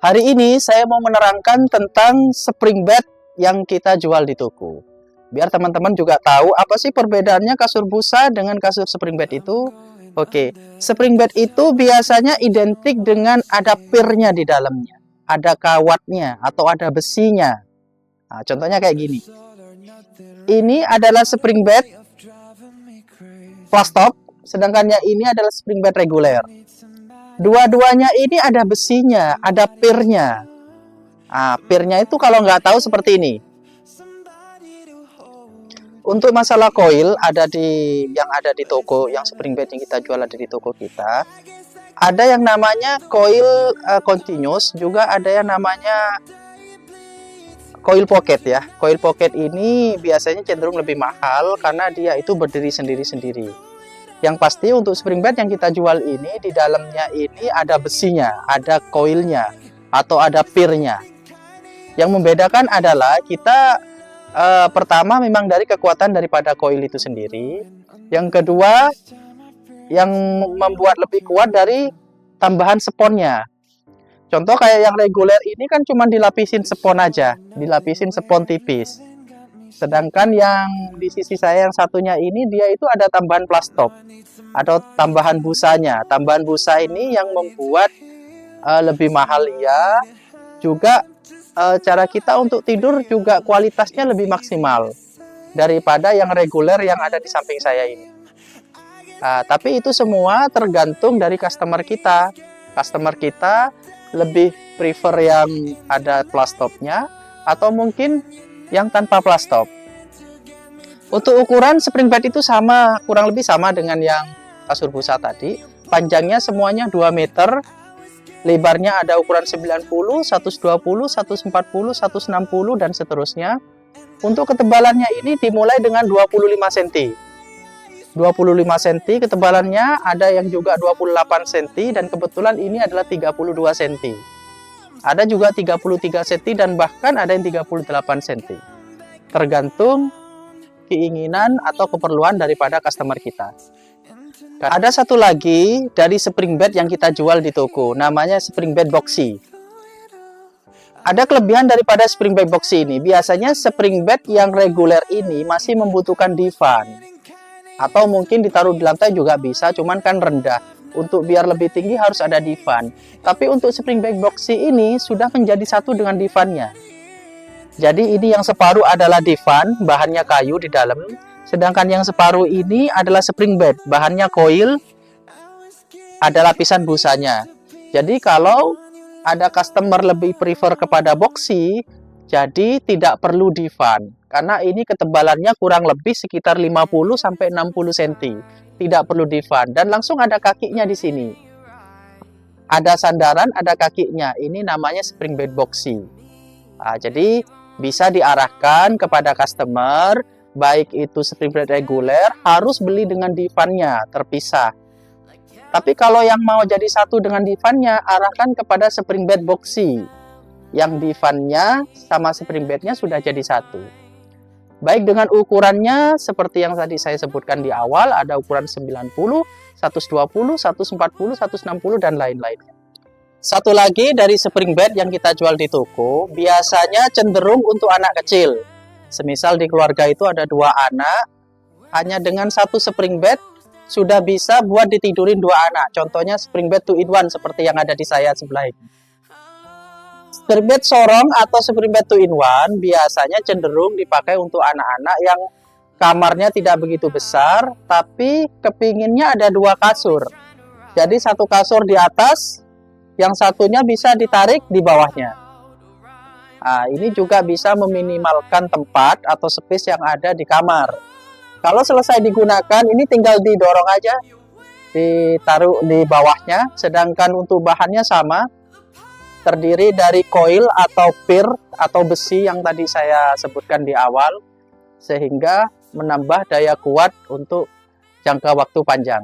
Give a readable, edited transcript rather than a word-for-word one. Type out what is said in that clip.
Hari ini saya mau menerangkan tentang spring bed yang kita jual di toko. Biar teman-teman juga tahu apa sih perbedaannya kasur busa dengan kasur spring bed itu. Oke, spring bed itu biasanya identik dengan ada pirnya di dalamnya, ada kawatnya atau ada besinya. Nah, contohnya kayak gini. Ini adalah spring bed plastop, sedangkan yang ini adalah spring bed reguler. Dua-duanya ini ada besinya, ada pirnya. Nah, pirnya itu kalau nggak tahu seperti ini. Untuk masalah coil yang ada di toko, yang spring bed yang kita jual ada di toko kita. Ada yang namanya coil continuous, juga ada yang namanya coil pocket ya. Coil pocket ini biasanya cenderung lebih mahal karena dia itu berdiri sendiri-sendiri. Yang pasti untuk spring bed yang kita jual ini, di dalamnya ini ada besinya, ada coilnya, atau ada pirnya. Yang membedakan adalah kita pertama memang dari kekuatan daripada coil itu sendiri. Yang kedua, yang membuat lebih kuat dari tambahan sponnya. Contoh kayak yang reguler ini kan cuma dilapisin spon aja, dilapisin spon tipis. Sedangkan yang di sisi saya yang satunya ini, dia itu ada tambahan plastop atau tambahan busanya. Tambahan busa ini yang membuat lebih mahal ya. Juga cara kita untuk tidur juga kualitasnya lebih maksimal daripada yang reguler yang ada di samping saya ini. Tapi itu semua tergantung dari customer kita. Customer kita lebih prefer yang ada plastopnya atau mungkin yang tanpa plastop. Untuk ukuran spring bed itu sama, kurang lebih sama dengan yang kasur busa tadi. Panjangnya semuanya 2 meter, lebarnya ada ukuran 90, 120, 140, 160 dan seterusnya. Untuk ketebalannya ini dimulai dengan 25 cm. 25 cm ketebalannya, ada yang juga 28 cm dan kebetulan ini adalah 32 cm. Ada juga 33 cm dan bahkan ada yang 38 cm. Tergantung keinginan atau keperluan daripada customer kita. Ada satu lagi dari spring bed yang kita jual di toko, namanya spring bed boxy. Ada kelebihan daripada spring bed boxy ini. Biasanya spring bed yang reguler ini masih membutuhkan divan. Atau mungkin ditaruh di lantai juga bisa, cuman kan rendah. Untuk biar lebih tinggi harus ada divan. Tapi untuk spring bed boxy ini sudah menjadi satu dengan divannya. Jadi ini yang separuh adalah divan, bahannya kayu di dalam. Sedangkan yang separuh ini adalah spring bed, bahannya coil, ada lapisan busanya. Jadi kalau ada customer lebih prefer kepada boxy, jadi tidak perlu divan. Karena ini ketebalannya kurang lebih sekitar 50-60 cm. Tidak perlu divan. Dan langsung ada kakinya di sini. Ada sandaran, ada kakinya. Ini namanya spring bed boxy. Jadi bisa diarahkan kepada customer, baik itu spring bed reguler, harus beli dengan divannya, terpisah. Tapi kalau yang mau jadi satu dengan divannya, arahkan kepada spring bed boxy. Yang divannya sama spring bednya sudah jadi satu. Baik dengan ukurannya, seperti yang tadi saya sebutkan di awal, ada ukuran 90, 120, 140, 160, dan lain-lainnya. Satu lagi dari spring bed yang kita jual di toko, biasanya cenderung untuk anak kecil. Semisal di keluarga itu ada 2 anak, hanya dengan satu spring bed sudah bisa buat ditidurin 2 anak. Contohnya spring bed 2-in-1 seperti yang ada di saya sebelah ini. Spring bed sorong atau spring bed 2-in-1 biasanya cenderung dipakai untuk anak-anak yang kamarnya tidak begitu besar, tapi kepinginnya ada 2 kasur. Jadi satu kasur di atas, yang satunya bisa ditarik di bawahnya. Ini juga bisa meminimalkan tempat atau space yang ada di kamar. Kalau selesai digunakan, ini tinggal didorong aja, ditaruh di bawahnya. Sedangkan untuk bahannya sama, terdiri dari coil atau pir atau besi yang tadi saya sebutkan di awal, sehingga menambah daya kuat untuk jangka waktu panjang.